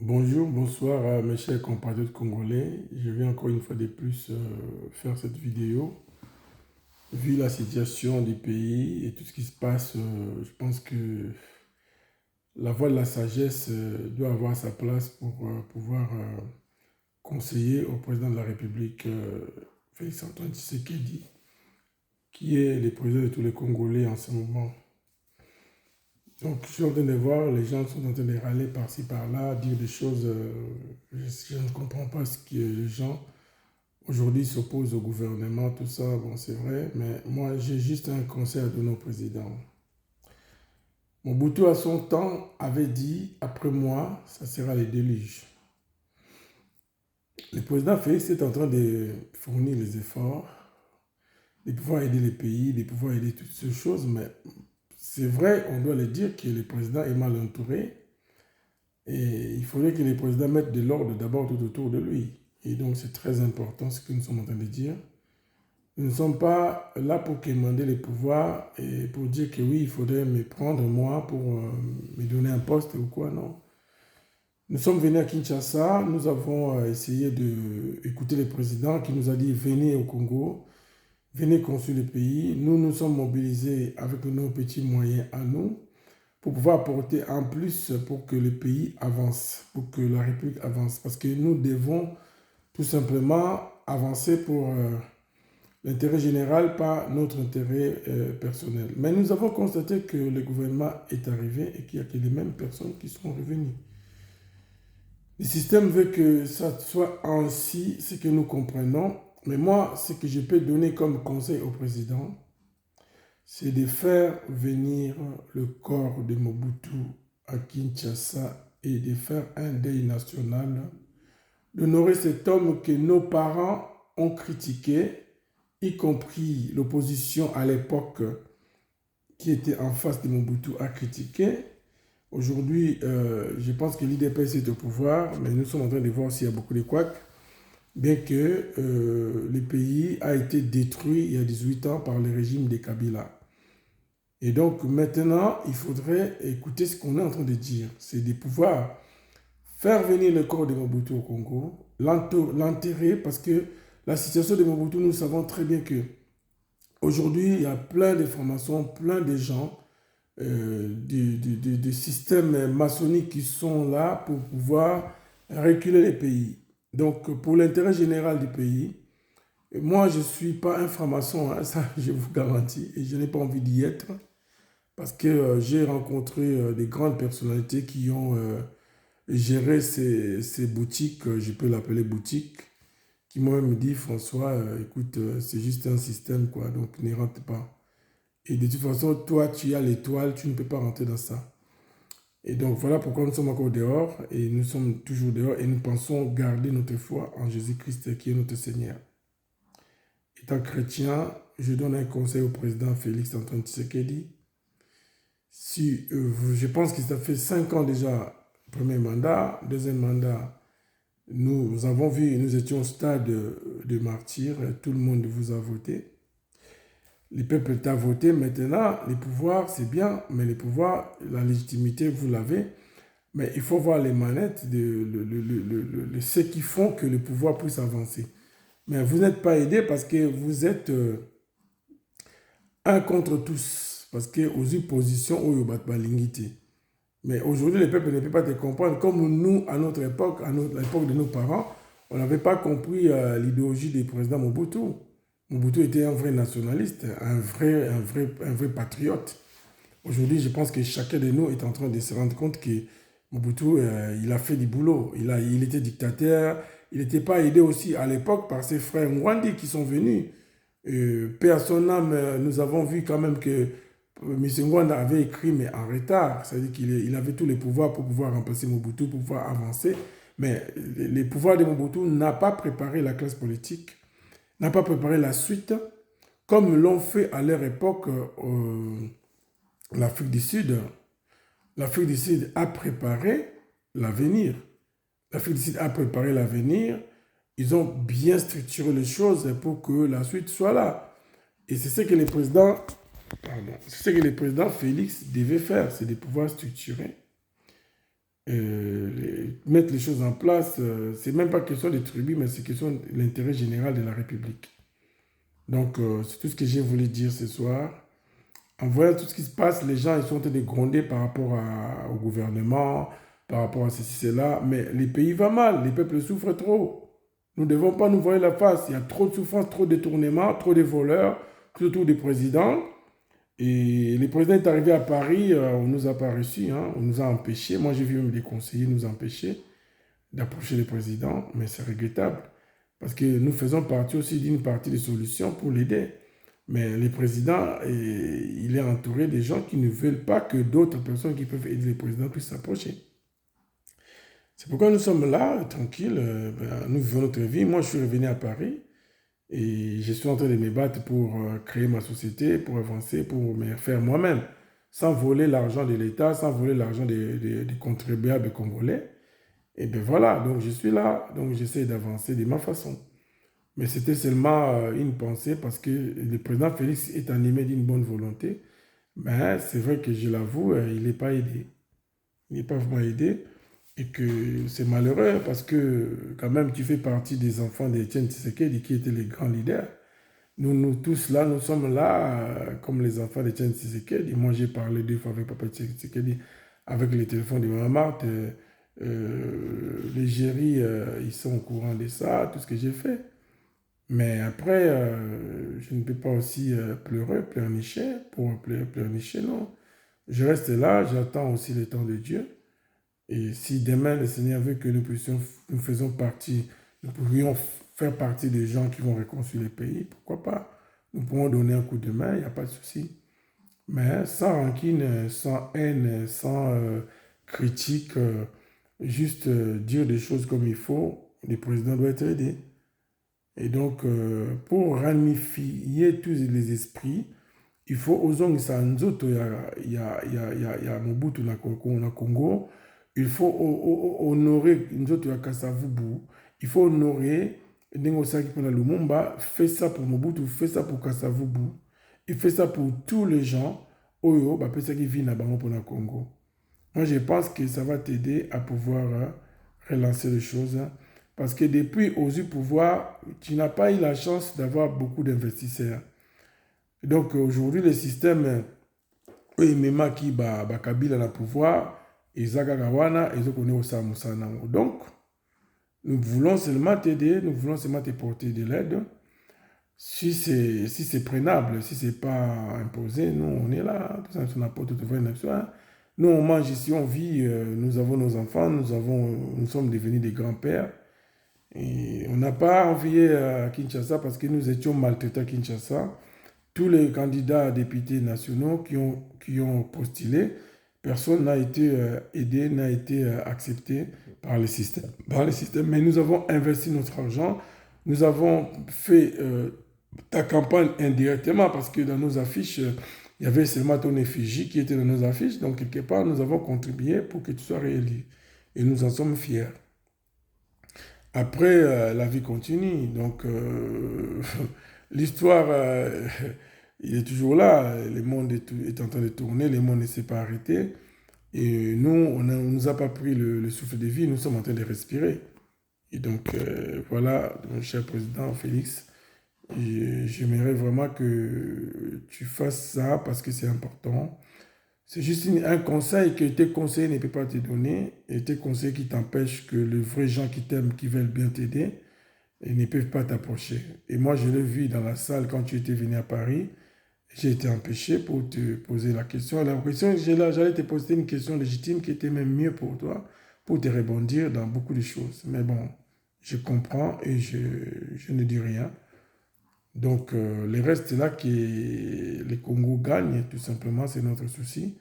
Bonjour, bonsoir à mes chers compatriotes congolais. Je vais encore une fois de plus faire cette vidéo. Vu la situation du pays et tout ce qui se passe, je pense que la voix de la sagesse doit avoir sa place pour pouvoir conseiller au président de la République, Félix Antoine Tshisekedi, qui est le président de tous les Congolais en ce moment. Donc, je suis en train de voir, les gens sont en train de râler par-ci, par-là, dire des choses. Je ne comprends pas ce que les gens aujourd'hui s'opposent au gouvernement, tout ça. Bon, c'est vrai, mais moi, j'ai juste un conseil à donner au président. Mobutu, à son temps, avait dit après moi, ça sera le déluge. Le président Félix est en train de fournir les efforts, de pouvoir aider les pays, de pouvoir aider toutes ces choses, mais c'est vrai, on doit le dire que le président est mal entouré. Et il faudrait que les présidents mettent de l'ordre d'abord tout autour de lui. Et donc c'est très important ce que nous sommes en train de dire. Nous ne sommes pas là pour commander les pouvoirs et pour dire que oui, il faudrait me prendre moi pour me donner un poste ou quoi, non. Nous sommes venus à Kinshasa, nous avons essayé d'écouter le président qui nous a dit venez au Congo, venez construire le pays. Nous nous sommes mobilisés avec nos petits moyens à nous pour pouvoir apporter en plus pour que le pays avance, pour que la République avance. Parce que nous devons tout simplement avancer pour l'intérêt général, pas notre intérêt personnel. Mais nous avons constaté que le gouvernement est arrivé et qu'il n'y a que les mêmes personnes qui sont revenues. Le système veut que ça soit ainsi, ce que nous comprenons. Mais moi, ce que je peux donner comme conseil au président, c'est de faire venir le corps de Mobutu à Kinshasa et de faire un deuil national, d'honorer cet homme que nos parents ont critiqué, y compris l'opposition à l'époque qui était en face de Mobutu a critiqué. Aujourd'hui, je pense que l'IDPS est au pouvoir, mais nous sommes en train de voir s'il y a beaucoup de couacs, bien que le pays a été détruit il y a 18 ans par le régime de Kabila. Et donc maintenant, il faudrait écouter ce qu'on est en train de dire. C'est de pouvoir faire venir le corps de Mobutu au Congo, l'enterrer, parce que la situation de Mobutu, nous savons très bien que aujourd'hui, il y a plein d'informations, plein de gens du système maçonnique qui sont là pour pouvoir reculer les pays. Donc, pour l'intérêt général du pays, moi, je ne suis pas un franc-maçon, hein, ça je vous garantis, et je n'ai pas envie d'y être. Parce que j'ai rencontré des grandes personnalités qui ont géré ces boutiques, je peux l'appeler boutique, qui m'ont même dit, François, écoute, c'est juste un système, quoi, donc n'y rentre pas. Et de toute façon, toi, tu as l'étoile, tu ne peux pas rentrer dans ça. Et donc voilà pourquoi nous sommes encore dehors, et nous sommes toujours dehors, et nous pensons garder notre foi en Jésus-Christ, qui est notre Seigneur. Étant chrétien, je donne un conseil au président Félix Antoine Tshisekedi. Si, je pense que ça fait 5 ans déjà, premier mandat, deuxième mandat, nous avons vu, nous étions au stade de martyrs, tout le monde vous a voté. Le peuple t'a voté, maintenant, les pouvoirs, c'est bien, mais les pouvoirs, la légitimité, vous l'avez. Mais il faut voir les manettes, ceux qui font que le pouvoir puisse avancer. Mais vous n'êtes pas aidé parce que vous êtes un contre tous. Parce que aux oppositions, où il y mais aujourd'hui, le peuple ne peut pas te comprendre. Comme nous, à notre époque, à l'époque de nos parents, on n'avait pas compris l'idéologie du président Mobutu. Mobutu était un vrai nationaliste, un vrai patriote. Aujourd'hui, je pense que chacun de nous est en train de se rendre compte que Mobutu, il a fait du boulot. Il était dictateur. Il n'était pas aidé aussi à l'époque par ses frères Mwandi qui sont venus. Paix à son âme, nous avons vu quand même que M. Ngwanda avait écrit, mais en retard. C'est-à-dire qu'il avait tous les pouvoirs pour pouvoir remplacer Mobutu, pour pouvoir avancer. Mais les pouvoirs de Mobutu n'a pas préparé la classe politique, n'a pas préparé la suite, comme l'ont fait à leur époque l'Afrique du Sud. L'Afrique du Sud a préparé l'avenir. L'Afrique du Sud a préparé l'avenir. Ils ont bien structuré les choses pour que la suite soit là. Et c'est ce que le président, c'est ce que le président Félix devait faire, c'est de pouvoir structurer mettre les choses en place. C'est même pas question des tribus, mais c'est question de l'intérêt général de la République. Donc, c'est tout ce que j'ai voulu dire ce soir. En voyant tout ce qui se passe, les gens ils sont en train de gronder par rapport au gouvernement, par rapport à ceci, cela. Mais les pays vont mal, les peuples souffrent trop. Nous ne devons pas nous voir la face. Il y a trop de souffrance, trop de détournements, trop de voleurs, surtout des présidents. Et le président est arrivé à Paris, on ne nous a pas reçus, hein, on nous a empêchés. Moi, j'ai vu même des conseillers nous empêcher d'approcher le président, mais c'est regrettable. Parce que nous faisons partie aussi d'une partie des solutions pour l'aider. Mais le président, il est entouré des gens qui ne veulent pas que d'autres personnes qui peuvent aider le président puissent s'approcher. C'est pourquoi nous sommes là, tranquilles, nous vivons notre vie. Moi, je suis revenu à Paris et je suis en train de me battre pour créer ma société, pour avancer, pour me faire moi-même, sans voler l'argent de l'État, sans voler l'argent des contribuables congolais. Et bien voilà, donc je suis là, donc j'essaie d'avancer de ma façon. Mais c'était seulement une pensée parce que le président Félix est animé d'une bonne volonté. Mais c'est vrai que je l'avoue, il n'est pas aidé. Il n'est pas vraiment aidé. Et que c'est malheureux parce que quand même tu fais partie des enfants d'Étienne Tshisekedi qui étaient les grands leaders. Nous tous là, nous sommes là comme les enfants d'Étienne Tshisekedi. Moi j'ai parlé 2 fois avec Papa Tshisekedi avec le téléphone de maman. Les géris, ils sont au courant de ça, tout ce que j'ai fait. Mais après, je ne peux pas aussi pleurer, pleurnicher, pour pleurnicher, non. Je reste là, j'attends aussi le temps de Dieu. Et si demain le Seigneur veut que nous faisons partie, nous pourrions faire partie des gens qui vont réconcilier le pays, pourquoi pas? Nous pourrons donner un coup de main, il n'y a pas de souci. Mais sans rancune, sans haine, sans critique, juste dire des choses comme il faut, le président doit être aidé. Et donc, pour ramifier tous les esprits, il faut ozongisa nzoto ya Mobutu na Congo. Il faut honorer nzoto ya Kasavubu. Il faut honorer ndenge osalaki mpona Lumumba. Fais ça pour Mobutu, fais ça pour Kasavubu. Il fait ça pour tous les gens oyo bapesaki vie na bango mpona Congo. Moi, je pense que ça va t'aider à pouvoir relancer les choses. Parce que depuis aux pouvoir, tu n'as pas eu la chance d'avoir beaucoup d'investisseurs. Donc aujourd'hui, le système, même qui Kabila na pouvoir, Isaac Gawana, ils ont connu. Donc, nous voulons seulement t'aider, nous voulons seulement te porter de l'aide. Si c'est prenable, si ce n'est pas imposé, nous, on est là, tout ça, on apporte tout ça. Nous, on mange ici, on vit, nous avons nos enfants, nous sommes devenus des grands-pères. Et on n'a pas envié à Kinshasa parce que nous étions maltraités à Kinshasa. Tous les candidats députés nationaux qui ont postulé, personne n'a été aidé, n'a été accepté par le système. Mais nous avons investi notre argent, nous avons fait ta campagne indirectement parce que dans nos affiches, il y avait seulement ton effigie qui était dans nos affiches. Donc, quelque part, nous avons contribué pour que tu sois réélu. Et nous en sommes fiers. Après, la vie continue. Donc, l'histoire, il est toujours là. Le monde est en train de tourner. Le monde ne s'est pas arrêté. Et nous, on ne nous a pas pris le souffle de vie. Nous sommes en train de respirer. Et donc, voilà, mon cher président Félix, j'aimerais vraiment que tu fasses ça parce que c'est important. C'est juste un conseil que tes conseillers ne peuvent pas te donner et tes conseillers qui t'empêchent que les vrais gens qui t'aiment, qui veulent bien t'aider, ils ne peuvent pas t'approcher. Et moi, je l'ai vu dans la salle quand tu étais venu à Paris. J'ai été empêché pour te poser la question. La question, j'allais te poser une question légitime qui était même mieux pour toi, pour te rebondir dans beaucoup de choses. Mais bon, je comprends et je ne dis rien. Donc, le reste là, que les Congo gagnent, tout simplement, c'est notre souci.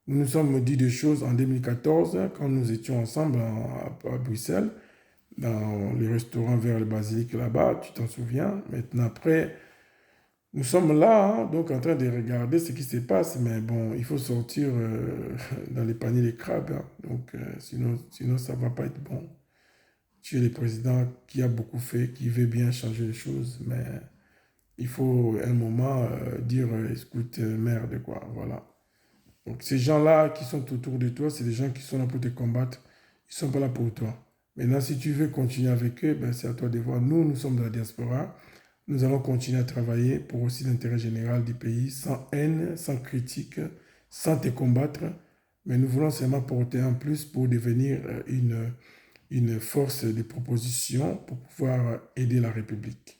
Nous nous sommes dit des choses en 2014, quand nous étions ensemble à Bruxelles, dans les restaurants vers le basilique là-bas, tu t'en souviens. Maintenant, après, nous sommes là, hein, donc en train de regarder ce qui se passe, mais bon, il faut sortir dans les paniers des crabes, hein. Donc, sinon, ça ne va pas être bon. Tu es le président qui a beaucoup fait, qui veut bien changer les choses, mais il faut un moment dire, écoute, merde, quoi, voilà. Donc ces gens-là qui sont autour de toi, c'est des gens qui sont là pour te combattre. Ils ne sont pas là pour toi. Maintenant, si tu veux continuer avec eux, ben, c'est à toi de voir. Nous, nous sommes de la diaspora. Nous allons continuer à travailler pour aussi l'intérêt général du pays, sans haine, sans critique, sans te combattre. Mais nous voulons seulement porter un plus pour devenir une force de proposition pour pouvoir aider la République.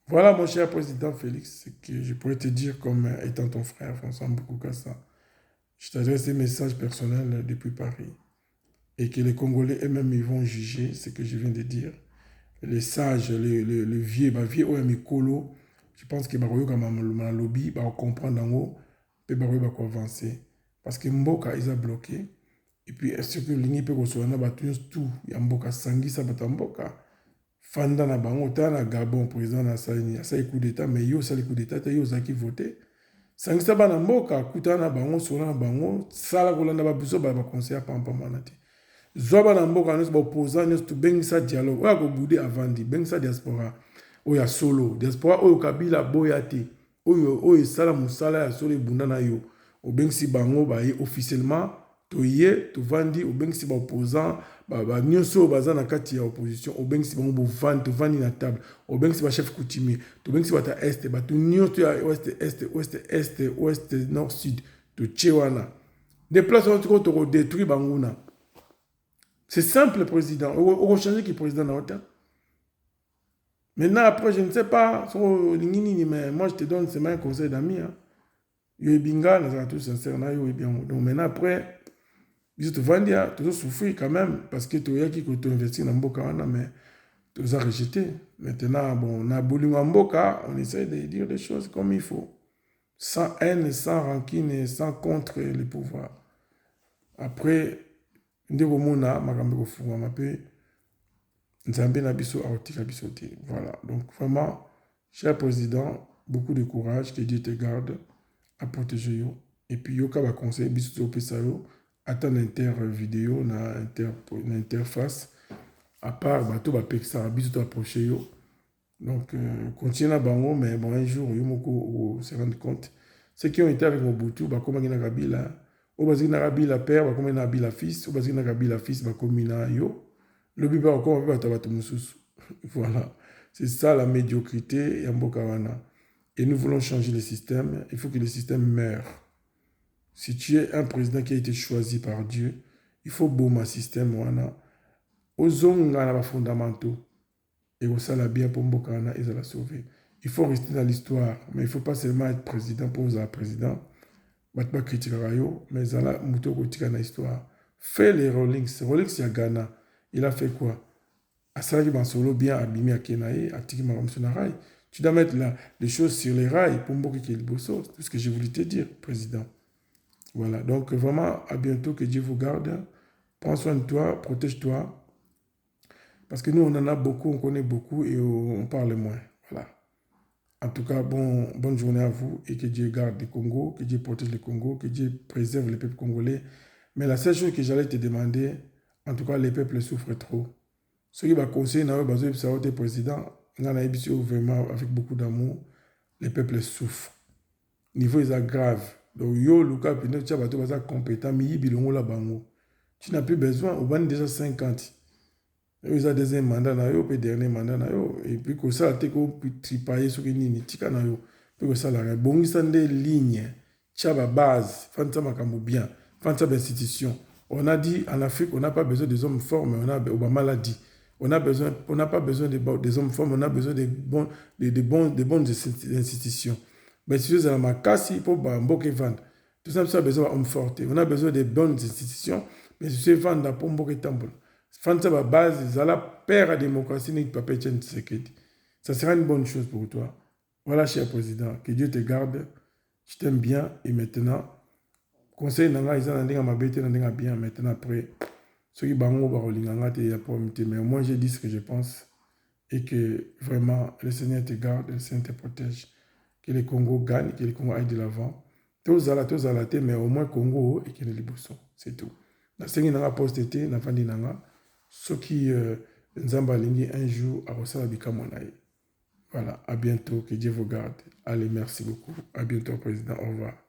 Voilà, mon cher président Félix, ce que je pourrais te dire comme étant ton frère, François Mbukukasa. Je t'adresse des messages personnels depuis Paris. Et que les Congolais eux-mêmes ils vont juger ce que je viens de dire. Les sages, les vieux, les vieux ou les colo, je pense que baroyo comme un lobby, va comprendre en haut, puis baroyo va avancer. Parce que Mboka ils a bloqué. Et puis est-ce que l'Union peut recevoir tout, il y a Mboka sangi ça va Mboka. Fanda na bango ta na Gabon président na Saini, ça coup d'état mais yo ça le coup d'état yo za qui voter. Sangi ça ba na Mboka kuta na bango sona na bango sala kolanda ba biso ba conseiller pampa manati. Zoba na mboka nous opposant nous to bengisa dialogue oya ko boudé avant di bengisa diaspora oya solo diaspora oyo kabila boyate oyo sala musala ya solo bunda na yo o bengisi bango ba officiellement to ye to vandi o bengisi ba opposant ba nyonso baza na kati ya opposition o bengisi bango bo vandi to vandi na table o bengisi ba chef coutumier to bengisi bata est ba to nyonso ya ouest nord sud to chewana des places où tu ko détruire banguna. C'est simple, président. On va changer qui est président dans l'OTAN. Maintenant, après, je ne sais pas, mais moi, je te donne seulement un conseil d'amis. Yo binga, nous sommes tous sincères. Donc maintenant, après, tu as souffert quand même, parce que tu as investi dans Mboka, mais tu as rejeté. Maintenant, bon, on a voulu Mboka, on essaie de dire les choses comme il faut. Sans haine, sans rancune, sans contre le pouvoir. Après, voilà, donc vraiment, cher président, beaucoup de courage, que Dieu te garde à protéger yo. Et puis, yo va conseiller biso pesayo, attendre vidéo na interface, à part bato ba peksa biso approcher yo. Donc, continue à bango, mais bon, un jour, yo moko se rendre compte. Ceux qui ont été avec Mobutu, bah, comme na Kabila, au basi na Kabila père, bah, comme na Kabila fils, au basi na Kabila fils, bah, comme na yo. Le biba encore va tabato mususu. Voilà. C'est ça la médiocrité et Mbokawana. Et nous voulons changer le système. Il faut que le système meure. Si tu es un président qui a été choisi par Dieu, il faut boomer un système. Aux onga fondamentaux. Et au ça bien pour Mbokawana, ils la sauver. Il faut rester dans l'histoire. Mais il ne faut pas seulement être président pour être président. Je ne vais pas critiquer Rayo, mais il y a une histoire. Fais les Rollings. Rollings, il y a Ghana. Il a fait quoi? Asali Bansolo bien abîmé à Kenaï, à Tiki Maramsonarai. Tu dois mettre les choses sur les rails pour Mboki Kelboso. C'est tout ce que je voulais te dire, président. Voilà. Donc, vraiment, à bientôt. Que Dieu vous garde. Prends soin de toi, protège-toi. Parce que nous, on en a beaucoup, on connaît beaucoup et on parle moins. Voilà. En tout cas, bonne journée à vous et que Dieu garde le Congo, que Dieu protège le Congo, que Dieu préserve les peuples congolais. Mais la seule chose que j'allais te demander, en tout cas, les peuples souffrent trop. Ceux qui vont conseiller, le président, vraiment avec beaucoup d'amour, les peuples souffrent. Niveau est grave. Donc, yo, Lucas, tu as compétent, mais tu n'as plus besoin, on va déjà 50. Ils ont deuxième mandat, puis dernier mandat, et puis que ça, tu peux tripailler sur une ligne, tu peux ça, la bon, ils sont des lignes, tu as la base, fanta makambo bien, fanta institution. On a dit en Afrique, on n'a pas besoin des hommes forts, mais on a Obama l'a dit. On n'a pas besoin des hommes forts, mais on a besoin des bonnes institutions. Mais si vous avez la casse, pour Mboke vendre. Tout ça, on a besoin d'hommes forts. On a besoin des bonnes institutions, mais si vous vendez pour Mboke Temple. Fanta la base, ça la père à la démocratie, n'est pas pétien de sécurité. Ça sera une bonne chose pour toi. Voilà, cher président, que Dieu te garde. Je t'aime bien et maintenant, conseil nanga ils ont ma bête bien maintenant après ceux qui bango barolinganga te ya pomité mais moi j'ai dit ce que je pense et que vraiment le Seigneur te garde, le Seigneur te protège, que le Congo gagne, que le Congo aille de l'avant. Tous à la tête mais au moins Congo et que le Liboso, c'est tout. La Seigneur n'a pas posté na fandi nanga ceux qui nzamba lingi un jour à Rosala Bikamonaï. Voilà, à bientôt, que Dieu vous garde. Allez, merci beaucoup. À bientôt, président. Au revoir.